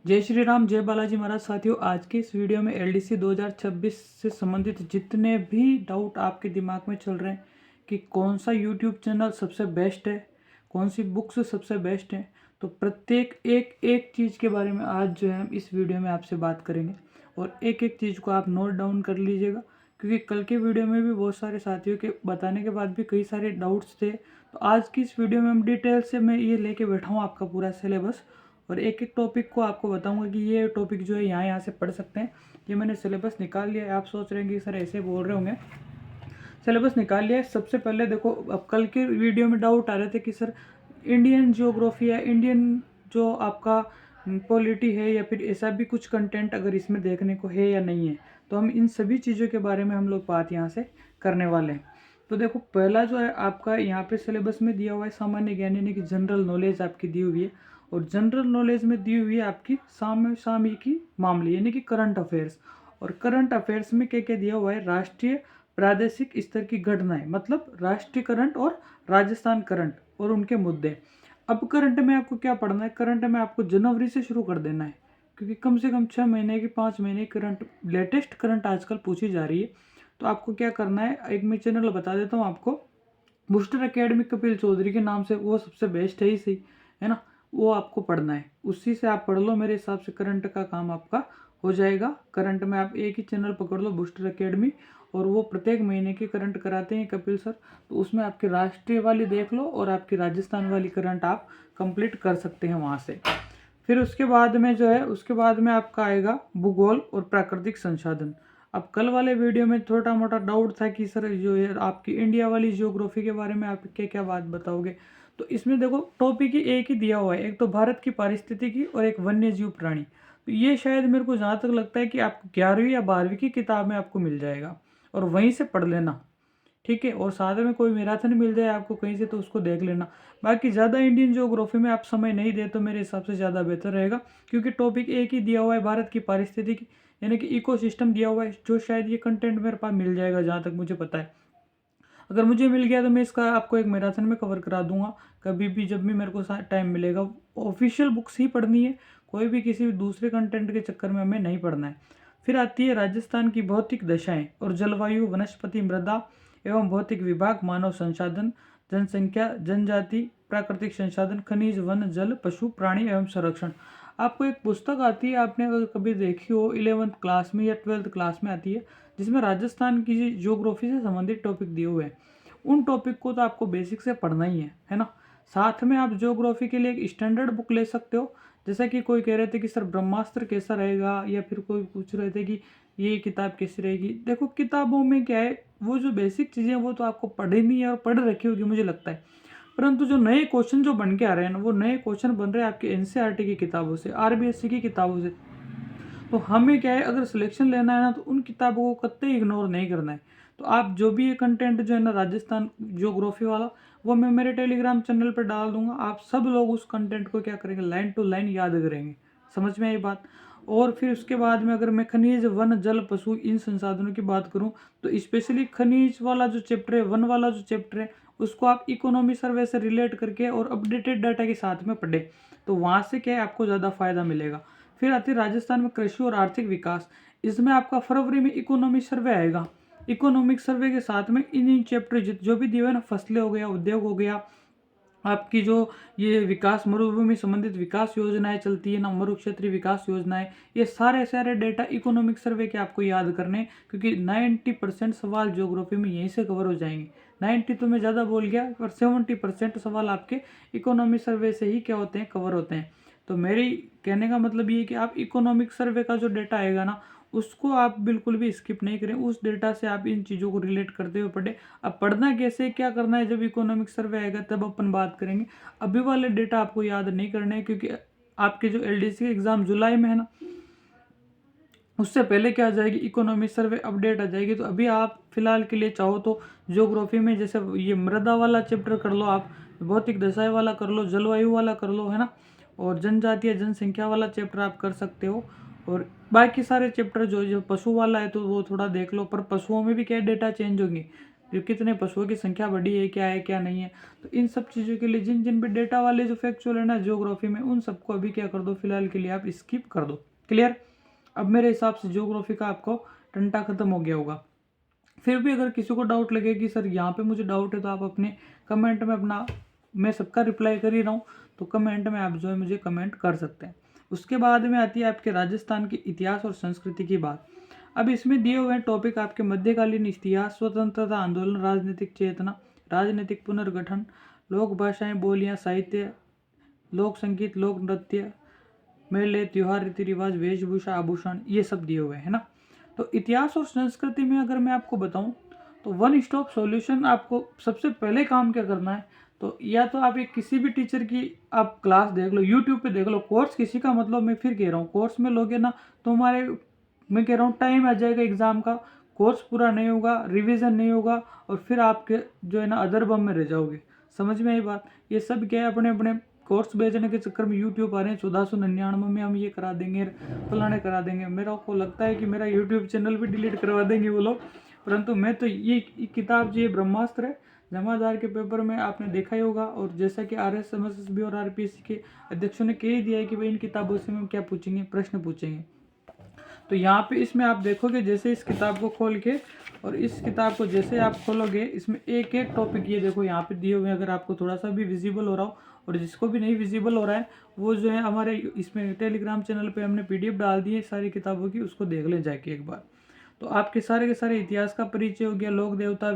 जय श्री राम, जय बालाजी महाराज। साथियों, आज की इस वीडियो में एलडीसी 2026 से संबंधित जितने भी डाउट आपके दिमाग में चल रहे हैं कि कौन सा यूट्यूब चैनल सबसे बेस्ट है, कौन सी बुक्स सबसे बेस्ट है, तो प्रत्येक एक एक चीज़ के बारे में आज जो है हम इस वीडियो में आपसे बात करेंगे। और एक एक चीज़ को आप नोट डाउन कर लीजिएगा, क्योंकि कल के वीडियो में भी बहुत सारे साथियों के बताने के बाद भी कई सारे डाउट्स थे। तो आज की इस वीडियो में हम डिटेल से मैं ये लेके बैठा हूँ आपका पूरा सिलेबस, और एक एक टॉपिक को आपको बताऊंगा कि ये टॉपिक जो है यहाँ से पढ़ सकते हैं। ये मैंने सिलेबस निकाल लिया है। आप सोच रहे हैं कि सर ऐसे बोल रहे होंगे, सिलेबस निकाल लिया है। सबसे पहले देखो, अब कल के वीडियो में डाउट आ रहे थे कि सर इंडियन जियोग्राफी है, इंडियन जो आपका पॉलिटी है, या फिर ऐसा भी कुछ कंटेंट अगर इसमें देखने को है या नहीं है, तो हम इन सभी चीज़ों के बारे में हम लोग बात यहाँ से करने वाले हैं। तो देखो, पहला जो है आपका यहाँ पे सिलेबस में दिया हुआ है सामान्य ज्ञान, यानी कि जनरल नॉलेज आपकी दी हुई है। और जनरल नॉलेज में दी हुई है आपकी सामयिकी मामले, यानी कि करंट अफेयर्स। और करंट अफेयर्स में क्या क्या दिया हुआ है? राष्ट्रीय प्रादेशिक स्तर की घटनाएं, मतलब राष्ट्रीय करंट और राजस्थान करंट और उनके मुद्दे। अब करंट में आपको क्या पढ़ना है? करंट में आपको जनवरी से शुरू कर देना है, क्योंकि कम से कम 6 महीने की 5 महीने की करंट, लेटेस्ट करंट आजकल पूछी जा रही है। तो आपको क्या करना है, एक मैं चैनल बता देता हूँ आपको, बूस्टर एकेडमी कपिल चौधरी के नाम से, वो सबसे बेस्ट है ही सही, है ना। वो आपको पढ़ना है, उसी से आप पढ़ लो। मेरे हिसाब से करंट का काम आपका हो जाएगा। करंट में आप एक ही चैनल पकड़ लो, बूस्टर एकेडमी, और वो प्रत्येक महीने की करंट कराते हैं कपिल सर। तो उसमें आपकी राष्ट्रीय वाली देख लो और आपकी राजस्थान वाली करंट आप कंप्लीट कर सकते हैं वहाँ से। फिर उसके बाद में जो है, उसके बाद में आपका आएगा भूगोल और प्राकृतिक संसाधन। अब कल वाले वीडियो में छोटा मोटा डाउट था कि सर जो है आपकी इंडिया वाली जियोग्राफी के बारे में आप क्या क्या बात बताओगे। तो इसमें देखो, टॉपिक ही एक ही दिया हुआ है, एक तो भारत की पारिस्थितिकी और एक वन्य जीव प्राणी। तो ये शायद मेरे को जहाँ तक लगता है कि आपको 11वीं या 12वीं की किताब में आपको मिल जाएगा, और वहीं से पढ़ लेना, ठीक है। और साथ में कोई मैराथन मिल जाए आपको कहीं से, तो उसको देख लेना। बाकी ज़्यादा इंडियन ज्योग्राफी में आप समय नहीं दे तो मेरे हिसाब से ज़्यादा बेहतर रहेगा, क्योंकि टॉपिक एक ही दिया हुआ है, भारत की पारिस्थितिकी, यानी कि इकोसिस्टम दिया हुआ है, जो शायद ये कंटेंट मेरे पास मिल जाएगा जहाँ तक मुझे पता है। अगर मुझे मिल गया तो मैं इसका आपको एक मैराथन में कवर करा दूंगा, कभी भी जब भी मेरे को टाइम मिलेगा। ऑफिशियल बुक्स ही पढ़नी है, कोई भी किसी दूसरे कंटेंट के चक्कर में हमें नहीं पढ़ना है। फिर आती है राजस्थान की भौतिक दशाएं और जलवायु, वनस्पति, मृदा एवं भौतिक विभाग, मानव संसाधन, जनसंख्या, जनजाति, प्राकृतिक संसाधन, खनिज, वन, जल, पशु, प्राणी एवं संरक्षण। आपको एक पुस्तक आती है, आपने अगर कभी देखी हो 11th क्लास में या 12th क्लास में आती है, जिसमें राजस्थान की जियोग्राफी से संबंधित टॉपिक दिए हुए हैं। उन टॉपिक को तो आपको बेसिक से पढ़ना ही है ना। साथ में आप जियोग्राफी के लिए एक स्टैंडर्ड बुक ले सकते हो। जैसा कि कोई कह रहे थे कि सर ब्रह्मास्त्र कैसा रहेगा, या फिर कोई पूछ रहे थे कि ये किताब कैसी रहेगी। देखो, किताबों में क्या है, वो जो बेसिक चीज़ें वो तो आपको पढ़नी है और पढ़ रखी होगी मुझे लगता है, परंतु जो नए क्वेश्चन जो बन के आ रहे हैं ना, वो नए क्वेश्चन बन रहे हैं आपके एनसीईआरटी की किताबों से, आरबीएससी की किताबों से। तो हमें क्या है, अगर सिलेक्शन लेना है ना, तो उन किताबों को कतई इग्नोर नहीं करना है। तो आप जो भी ये कंटेंट जो है ना राजस्थान ज्योग्राफी वाला, वो मैं मेरे टेलीग्राम चैनल पर डाल दूंगा। आप सब लोग उस कंटेंट को क्या करेंगे, लाइन टू लाइन याद करेंगे। समझ में आई बात। और फिर उसके बाद में अगर मैं खनिज, वन, जल, पशु, इन संसाधनों की बात करूं, तो स्पेशली खनिज वाला जो चैप्टर है, वन वाला जो चैप्टर है, उसको आप इकोनॉमी सर्वे से रिलेट करके और अपडेटेड डाटा के साथ में पढ़े, तो वहाँ से क्या है आपको ज़्यादा फायदा मिलेगा। फिर आती है राजस्थान में कृषि और आर्थिक विकास। इसमें आपका फरवरी में इकोनॉमिक सर्वे आएगा। इकोनॉमिक सर्वे के साथ में इन चैप्टर जो भी दिए हुए ना, फसलें हो गया, उद्योग हो गया, आपकी जो ये विकास, मरुभूमि संबंधित विकास योजनाएं चलती है ना, मरु क्षेत्रीय विकास योजनाएं, ये सारे सारे डेटा इकोनॉमिक सर्वे के आपको याद करने, क्योंकि 90% सवाल ज्योग्राफी में यहीं से कवर हो जाएंगे। 90 तो मैं ज़्यादा बोल गया, पर 70% सवाल आपके इकोनॉमिक सर्वे से ही क्या होते हैं, कवर होते हैं। तो मेरी कहने का मतलब ये है कि आप इकोनॉमिक सर्वे का जो डेटा आएगा ना, उसको आप बिल्कुल भी स्किप नहीं करें। उस डेटा से आप इन चीज़ों को रिलेट करते हुए पढ़ें। अब पढ़ना कैसे, क्या करना है, जब इकोनॉमिक सर्वे आएगा तब अपन बात करेंगे। अभी वाले डेटा आपको याद नहीं करने हैं, क्योंकि आपके जो एलडीसी एग्जाम जुलाई में है ना, उससे पहले क्या आ जाएगी, इकोनॉमिक सर्वे अपडेट आ जाएगी। तो अभी आप फिलहाल के लिए चाहो तो ज्योग्राफी में जैसे ये मृदा वाला चैप्टर कर लो, आप भौतिक दशाएं वाला कर लो, जलवायु वाला कर लो, है ना, और जनजातीय जनसंख्या वाला चैप्टर आप कर सकते हो। और बाकी सारे चैप्टर जो जो पशु वाला है तो वो थोड़ा देख लो, पर पशुओं में भी क्या डेटा चेंज होंगे। जो कितने पशुओं की संख्या बढ़ी है, क्या है क्या नहीं है। तो इन सब चीज़ों के लिए जिन जिन पे डेटा वाले जो फैक्चुअल है ना ज्योग्राफी में, उन सबको अभी क्या कर दो, फिलहाल के लिए आप स्किप कर दो। क्लियर। अब मेरे हिसाब से ज्योग्राफी का आपको टंटा खत्म हो गया होगा। फिर भी अगर किसी को डाउट लगे कि सर यहाँ पे मुझे डाउट है, तो आप अपने कमेंट में अपना, मैं सबका रिप्लाई कर ही रहा हूँ, तो कमेंट में आप जो है मुझे कमेंट कर सकते हैं। उसके बाद में आती है आपके राजस्थान के इतिहास और संस्कृति की बात। अब इसमें दिए हुए हैं टॉपिक आपके मध्यकालीन इतिहास, स्वतंत्रता आंदोलन, राजनीतिक चेतना, राजनीतिक पुनर्गठन, लोक भाषाएं, बोलियां, साहित्य, लोक संगीत, लोक नृत्य, मेले, त्योहार, रीति रिवाज, वेशभूषा, आभूषण, ये सब दिए हुए हैं ना। तो इतिहास और संस्कृति में अगर मैं आपको बताऊं, तो वन स्टॉप सॉल्यूशन आपको सबसे पहले काम क्या करना है, तो या तो आप एक किसी भी टीचर की आप क्लास देख लो, यूट्यूब पे देख लो। कोर्स किसी का मतलब, मैं फिर कह रहा हूँ, कोर्स में लोगे ना तो हमारे, मैं कह रहा हूँ टाइम आ जाएगा एग्जाम का, कोर्स पूरा नहीं होगा, रिवीजन नहीं होगा, और फिर आपके जो है ना अदर बम में रह जाओगे। समझ में आई बात। ये सब क्या है, अपने अपने कोर्स बेचने के चक्कर में यूट्यूब आ रहे हैं, 1499 में हम ये करा देंगे, फलाने करा देंगे। मेरा को लगता है कि मेरा यूट्यूब चैनल भी डिलीट करवा देंगे वो लोग। परंतु मैं तो ये किताब जो ये ब्रह्मास्त्र है, जमादार के पेपर में आपने देखा ही होगा, और जैसा कि RSMSB और RPSC के अध्यक्षों ने कह ही दिया है कि भाई इन किताबों से हम क्या पूछेंगे, प्रश्न पूछेंगे। तो यहाँ पे इसमें आप देखोगे, जैसे इस किताब को खोल के, और इस किताब को जैसे आप खोलोगे, इसमें एक एक टॉपिक ये देखो यहाँ पे दिए हुए हैं। अगर आपको थोड़ा सा भी विजिबल हो रहा हो, और जिसको भी नहीं विजिबल हो रहा है, वो जो है हमारे इसमें टेलीग्राम चैनल पे हमने PDF डाल दी है सारी किताबों की, उसको देख ले जाके एक बार। तो आपके सारे के सारे इतिहास का परिचय हो गया, लोक देवता,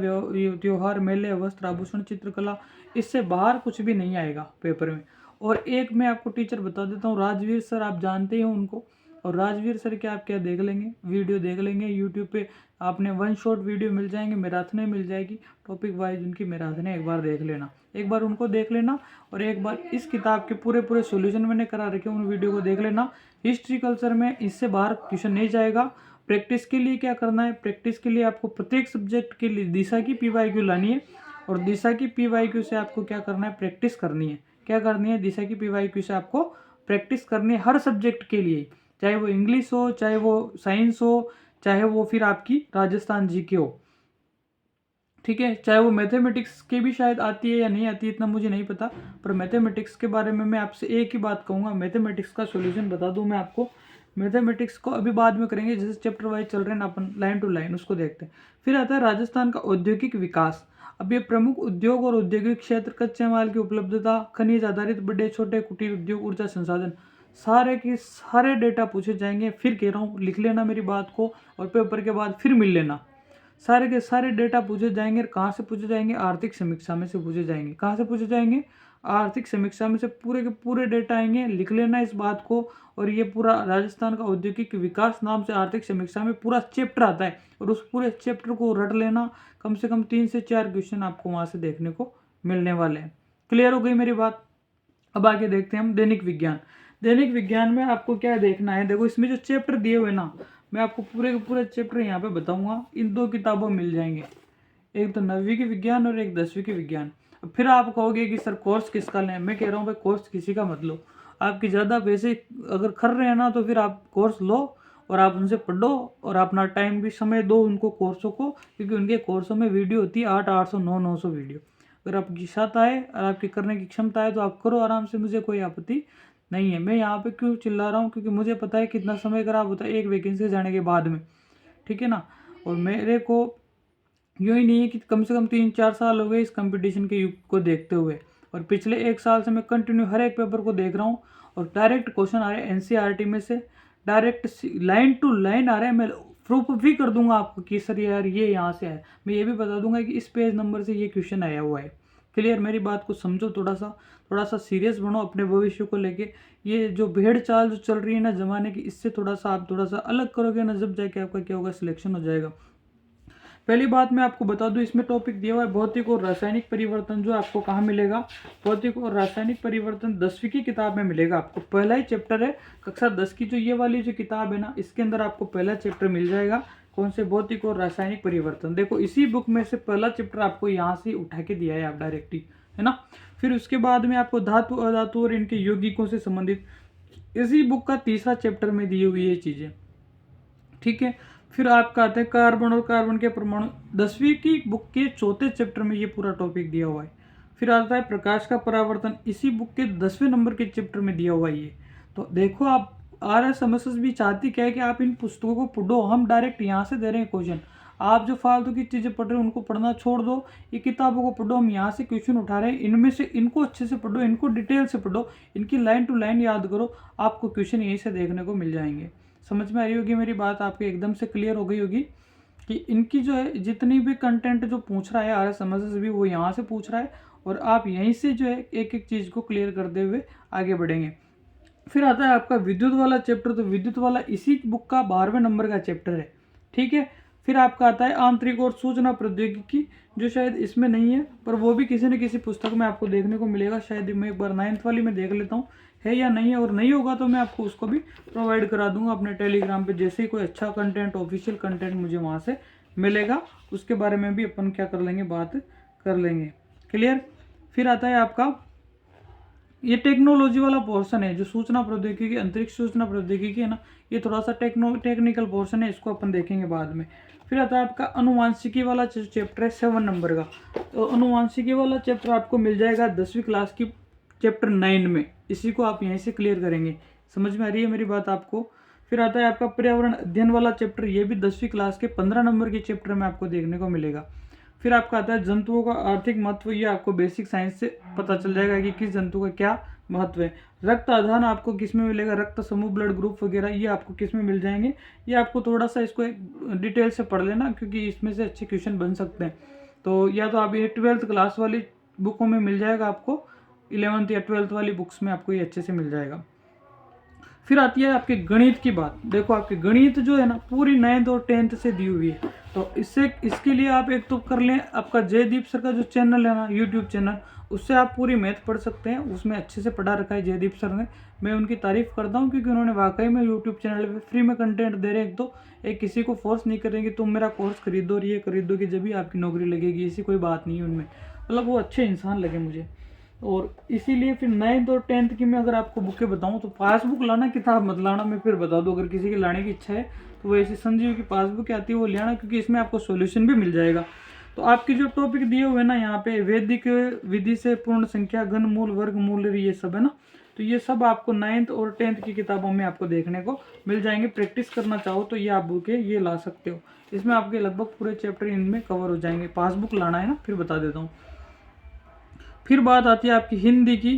त्योहार, मेले, वस्त्र, आभूषण, चित्रकला, इससे बाहर कुछ भी नहीं आएगा पेपर में। और एक मैं आपको टीचर बता देता हूँ, राजवीर सर, आप जानते ही हो उनको। और राजवीर सर के आप क्या देख लेंगे, वीडियो देख लेंगे यूट्यूब पे, आपने वन शॉट वीडियो मिल जाएंगे, मैराथने मिल जाएगी, टॉपिक वाइज उनकी मैराथने एक बार देख लेना, एक बार उनको देख लेना। और एक बार इस किताब के पूरे पूरे सॉल्यूशन मैंने करा रखे, उन वीडियो को देख लेना। हिस्ट्री कल्चर में इससे बाहर क्वेश्चन नहीं जाएगा। प्रैक्टिस के लिए क्या करना है, प्रैक्टिस के लिए आपको प्रत्येक सब्जेक्ट के लिए दिशा की PYQ लानी है, और दिशा की PYQ से आपको क्या करना है, प्रैक्टिस करनी है। क्या करनी है, दिशा की PYQ से आपको प्रैक्टिस करनी है, हर सब्जेक्ट के लिए, चाहे वो इंग्लिश हो, चाहे वो साइंस हो, चाहे वो फिर आपकी राजस्थान GK हो, ठीक है। चाहे वो मैथमेटिक्स की भी शायद आती है या नहीं आती है, इतना मुझे नहीं पता, पर मैथमेटिक्स के बारे में मैं आपसे एक ही बात कहूँगा, मैथमेटिक्स का सॉल्यूशन बता दूँ मैं आपको। मैथमेटिक्स को अभी बाद में करेंगे, जैसे चैप्टर वाइज चल रहे हैं ना अपन, लाइन टू लाइन उसको देखते हैं। फिर आता है राजस्थान का औद्योगिक विकास। अब ये प्रमुख उद्योग और औद्योगिक क्षेत्र, कच्चे माल की उपलब्धता, खनिज आधारित बड़े छोटे कुटीर उद्योग, ऊर्जा संसाधन, सारे के सारे डेटा पूछे जाएंगे। फिर कह रहा हूँ, लिख लेना मेरी बात को, और पेपर के बाद फिर मिल लेना। सारे के सारे डेटा पूछे जाएंगे। कहाँ से पूछे जाएंगे, आर्थिक समीक्षा में से पूछे जाएंगे। कहाँ से पूछे जाएंगे, आर्थिक समीक्षा में से पूरे के पूरे डेटा आएंगे, लिख लेना इस बात को। और ये पूरा राजस्थान का औद्योगिक विकास नाम से आर्थिक समीक्षा में पूरा चैप्टर आता है, और उस पूरे चैप्टर को रट लेना। कम से कम 3 से 4 क्वेश्चन आपको वहाँ से देखने को मिलने वाले हैं। क्लियर हो गई मेरी बात। अब आगे देखते हैं हम दैनिक विज्ञान। दैनिक विज्ञान में आपको क्या देखना है, देखो इसमें जो चैप्टर दिए हुए ना, मैं आपको पूरे के पूरे चैप्टर यहाँ पे बताऊंगा। इन 2 किताबों में मिल जाएंगे, एक तो 9वीं की विज्ञान और एक 10वीं की विज्ञान। फिर आप कहोगे कि सर कोर्स किसका लें, मैं कह रहा हूँ भाई कोर्स किसी का मत लो। आपकी ज़्यादा पैसे अगर खर रहे हैं ना, तो फिर आप कोर्स लो और आप उनसे पढ़ो, और अपना टाइम भी समय दो उनको कोर्सों को, क्योंकि उनके कोर्सों में वीडियो होती है 800, 900 वीडियो। अगर आपकी साथ आए और आपकी करने की क्षमता है तो आप करो आराम से, मुझे कोई आपत्ति नहीं है। मैं यहाँ पे क्यों चिल्ला रहा हूँ, क्योंकि मुझे पता है कितना समय खराब होता है एक वैकेंसी जाने के बाद में, ठीक है ना। और मेरे को यूँ ही नहीं है कि कम से कम 3-4 साल हो गए इस कंपटीशन के युग को देखते हुए, और पिछले 1 साल से मैं कंटिन्यू हर एक पेपर को देख रहा हूँ, और डायरेक्ट क्वेश्चन आ रहे हैं NCERT में से, डायरेक्ट लाइन टू लाइन आ रहे हैं। मैं प्रूफ भी कर दूंगा आपको कि सर यार ये यहाँ से है, मैं ये भी बता दूंगा कि इस पेज नंबर से ये क्वेश्चन आया हुआ है। क्लियर, मेरी बात को समझो, थोड़ा सा सीरियस बनो अपने भविष्य को लेके। ये जो भेड़ चाल जो चल रही है ना ज़माने की, इससे थोड़ा सा अलग करोगे ना, जब जाके आपका क्या होगा, सिलेक्शन हो जाएगा। पहली बात मैं आपको बता दूं, इसमें टॉपिक दिया हुआ है भौतिक और रासायनिक परिवर्तन, जो आपको कहाँ मिलेगा, भौतिक और रासायनिक परिवर्तन 10वीं की किताब में मिलेगा आपको। पहला ही चैप्टर है कक्षा 10 की, जो ये वाली जो किताब है ना, इसके अंदर आपको पहला चैप्टर मिल जाएगा। कौन से, भौतिक और रासायनिक परिवर्तन। देखो इसी बुक में से पहला चैप्टर आपको यहाँ से उठा के दिया है आप डायरेक्ट ही, है ना। फिर उसके बाद में आपको धातु, अधातु और इनके यौगिकों से संबंधित इसी बुक का तीसरा चैप्टर में दी हुई ये चीज़ें, ठीक है। फिर आपका आता है कार्बन और कार्बन के परमाणु, 10वीं की बुक के चौथे चैप्टर में ये पूरा टॉपिक दिया हुआ है। फिर आता है प्रकाश का परावर्तन, इसी बुक के 10वें नंबर के चैप्टर में दिया हुआ है ये। तो देखो आप RSMSS भी चाहती क्या है कि आप इन पुस्तकों को पढ़ो, हम डायरेक्ट यहाँ से दे रहे हैं क्वेश्चन। आप जो फालतू की चीज़ें पढ़ रहे हो उनको पढ़ना छोड़ दो, ये किताबों को पढ़ो, हम यहाँ से क्वेश्चन उठा रहे हैं, इनमें से इनको अच्छे से पढ़ो, इनको डिटेल से पढ़ो, इनकी लाइन टू लाइन याद करो, आपको क्वेश्चन यहीं से देखने को मिल जाएंगे। समझ में आ रही होगी मेरी बात, आपके एकदम से क्लियर हो गई होगी कि इनकी जो है जितनी भी कंटेंट जो पूछ रहा है RSMSS भी वो यहाँ से पूछ रहा है, और आप यहीं से जो है एक एक चीज़ को क्लियर करते हुए आगे बढ़ेंगे। फिर आता है आपका विद्युत वाला चैप्टर, तो विद्युत वाला इसी बुक का 12वें नंबर का चैप्टर है, ठीक है। फिर आपका आता है आंतरिक और सूचना प्रौद्योगिकी, जो शायद इसमें नहीं है, पर वो भी किसी न किसी पुस्तक में आपको देखने को मिलेगा। शायद मैं एक बार 9th वाली में देख लेता हूँ है या नहीं है, और नहीं होगा तो मैं आपको उसको भी प्रोवाइड करा दूंगा अपने टेलीग्राम पे। जैसे ही कोई अच्छा कंटेंट, ऑफिशियल कंटेंट मुझे वहाँ से मिलेगा, उसके बारे में भी अपन क्या कर लेंगे, बात कर लेंगे। क्लियर। फिर आता है आपका ये टेक्नोलॉजी वाला पोर्शन है, जो सूचना प्रौद्योगिकी, अंतरिक्ष सूचना प्रौद्योगिकी है ना, ये थोड़ा सा टेक्निकल पोर्शन है, इसको अपन देखेंगे बाद में। फिर आता है आपका अनुवांशिकी वाला चैप्टर है 7 नंबर का। तो अनुवांशिकी वाला चैप्टर आपको मिल जाएगा 10वीं क्लास की चैप्टर 9 में, इसी को आप यहीं से क्लियर करेंगे। समझ में आ रही है मेरी बात आपको। फिर आता है आपका पर्यावरण अध्ययन वाला चैप्टर, ये भी 10वीं क्लास के 15 नंबर के चैप्टर में आपको देखने को मिलेगा। फिर आपका आता है जंतुओं का आर्थिक महत्व, ये आपको बेसिक साइंस से पता चल जाएगा कि किस जंतु का क्या महत्व है। रक्त आधान आपको किस में मिलेगा, रक्त समूह, ब्लड ग्रुप वगैरह, ये आपको किस में मिल जाएंगे। ये आपको थोड़ा सा इसको डिटेल से पढ़ लेना, क्योंकि इसमें से अच्छे क्वेश्चन बन सकते हैं। तो या तो आप ये 12th क्लास वाली बुकों में मिल जाएगा आपको, 11th या 12th वाली बुक्स में आपको ये अच्छे से मिल जाएगा। फिर आती है आपके गणित की बात। देखो आपके गणित जो है ना, पूरी 9th और 10th से दी हुई है। तो इसके लिए आप एक तो कर लें, आपका जयदीप सर का जो चैनल है ना, यूट्यूब चैनल, उससे आप पूरी मैथ पढ़ सकते हैं। उसमें अच्छे से पढ़ा रखा है जयदीप सर ने, मैं उनकी तारीफ करता हूँ, क्योंकि उन्होंने वाकई में यूट्यूब चैनल पे फ्री में कंटेंट दे रहे हैं। एक किसी को फोर्स नहीं करेंगे तुम मेरा कोर्स खरीदो और ये खरीदो कि जब भी आपकी नौकरी लगेगी, ऐसी कोई बात नहीं है उनमें। मतलब वो अच्छे इंसान लगे मुझे। और इसीलिए फिर 9th और 10th की मैं अगर आपको बुकें बताऊं तो पासबुक लाना, किताब मत लाना। मैं फिर बता दूं, अगर किसी की लाने की इच्छा है तो वो ऐसी संजीव की पासबुक आती है वो लाना, क्योंकि इसमें आपको सॉल्यूशन भी मिल जाएगा। तो आपकी जो टॉपिक दिए हुए ना यहाँ पे, वैदिक विधि से पूर्ण संख्या, घनमूल, वर्गमूल, ये सब है ना, तो ये सब आपको 9th और 10th की किताबों में आपको देखने को मिल जाएंगे। प्रैक्टिस करना चाहो तो ये आप बुकें ये ला सकते हो, इसमें आपके लगभग पूरे चैप्टर इनमें कवर हो जाएंगे। पासबुक लाना है ना, फिर बता देता हूँ। फिर बात आती है आपकी हिंदी की।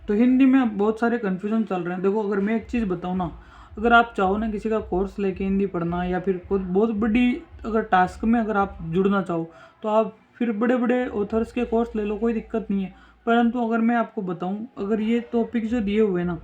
तो हिंदी में बहुत सारे कन्फ्यूजन चल रहे हैं। देखो अगर मैं एक चीज़ बताऊँ ना, अगर आप चाहो ना किसी का कोर्स लेके हिंदी पढ़ना, या फिर कोई बहुत बड़ी अगर टास्क में अगर आप जुड़ना चाहो, तो आप फिर बड़े बड़े ऑथर्स के कोर्स ले लो, कोई दिक्कत नहीं है। परंतु अगर मैं आपको बताऊँ, अगर ये टॉपिक जो दिए हुए ना,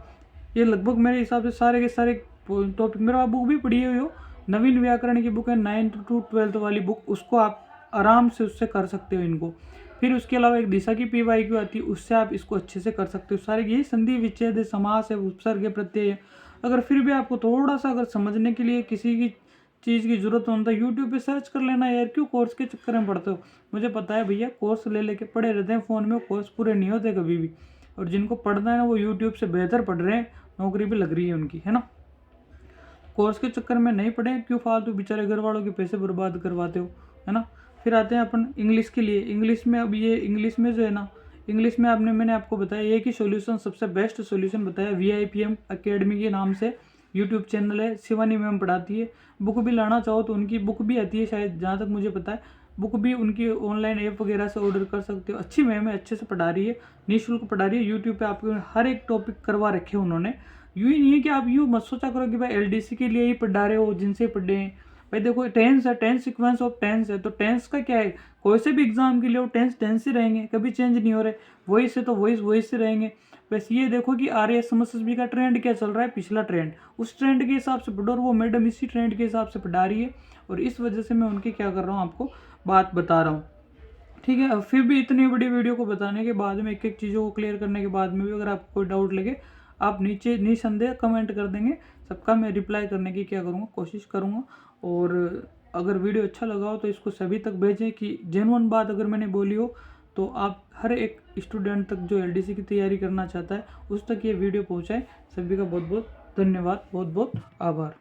ये लगभग मेरे हिसाब से सारे के सारे टॉपिक, मेरा बुक भी पढ़ी हुई हो, नवीन व्याकरण की बुक है 9th to 12th वाली बुक, उसको आप आराम से उससे कर सकते हो इनको। फिर उसके अलावा एक दिशा की PYQ आती है, उससे आप इसको अच्छे से कर सकते हो। सारे यही संधि विच्छेद, समास है, उपसर्ग है, प्रत्यय है। अगर फिर भी आपको थोड़ा सा अगर समझने के लिए किसी की चीज़ की जरूरत होता है, यूट्यूब पे सर्च कर लेना यार, क्यों कोर्स के चक्कर में पढ़ते हो। मुझे पता है भैया, कोर्स ले लेके पढ़े रहते हैं फ़ोन में, कोर्स पूरे नहीं होते कभी भी। और जिनको पढ़ना है ना, वो यूट्यूब से बेहतर पढ़ रहे हैं, नौकरी भी लग रही है उनकी, है ना। कोर्स के चक्कर में नहीं पढ़े, क्यों फालतू बेचारे घर वालों के पैसे बर्बाद करवाते हो, है ना। फिर आते हैं अपन इंग्लिश के लिए। इंग्लिश में अब ये इंग्लिश में जो है ना, इंग्लिश में मैंने आपको बताया एक ही सॉल्यूशन, सबसे बेस्ट सॉल्यूशन बताया, VIPM अकेडमी के नाम से यूट्यूब चैनल है, शिवानी मैम पढ़ाती है। बुक भी लाना चाहो तो उनकी बुक भी आती है शायद, जहाँ तक मुझे पता है। बुक भी उनकी ऑनलाइन ऐप वगैरह से ऑर्डर कर सकते हो। अच्छी मैम है, अच्छे से पढ़ा रही है, निःशुल्क पढ़ा रही है। यूट्यूब पे आपको हर एक टॉपिक करवा रखे हैं उन्होंने। यूँ ही नहीं है कि आप यूँ मत सोचा करो कि भाई LDC के लिए ही पढ़ा रहे हो, जिनसे पढ़े हैं। भाई देखो टेंस है, टेंस सीक्वेंस ऑफ टेंस है, तो टेंस का क्या है, कोई से भी एग्जाम के लिए वो टेंस ही रहेंगे, कभी चेंज नहीं हो रहे। वही से तो वही से रहेंगे। बस ये देखो कि RSMSB का ट्रेंड क्या चल रहा है, पिछला ट्रेंड, उस ट्रेंड के हिसाब से पढ़ो, और वो मैडम इसी ट्रेंड के हिसाब से पढ़ा रही है। और इस वजह से मैं उनकी क्या कर रहा हूँ, आपको बात बता रहा हूँ, ठीक है। अब फिर भी इतनी बड़ी वीडियो को बताने के बाद में, एक एक चीज़ों को क्लियर करने के बाद में भी अगर आपको कोई डाउट लगे, आप नीचे निसंदेह कमेंट कर देंगे, सबका मैं रिप्लाई करने की क्या करूँगा, कोशिश करूँगा। और अगर वीडियो अच्छा लगा हो तो इसको सभी तक भेजें, कि जेन्युइन बात अगर मैंने बोली हो तो आप हर एक स्टूडेंट तक जो LDC की तैयारी करना चाहता है, उस तक ये वीडियो पहुँचाए। सभी का बहुत बहुत धन्यवाद, बहुत बहुत आभार।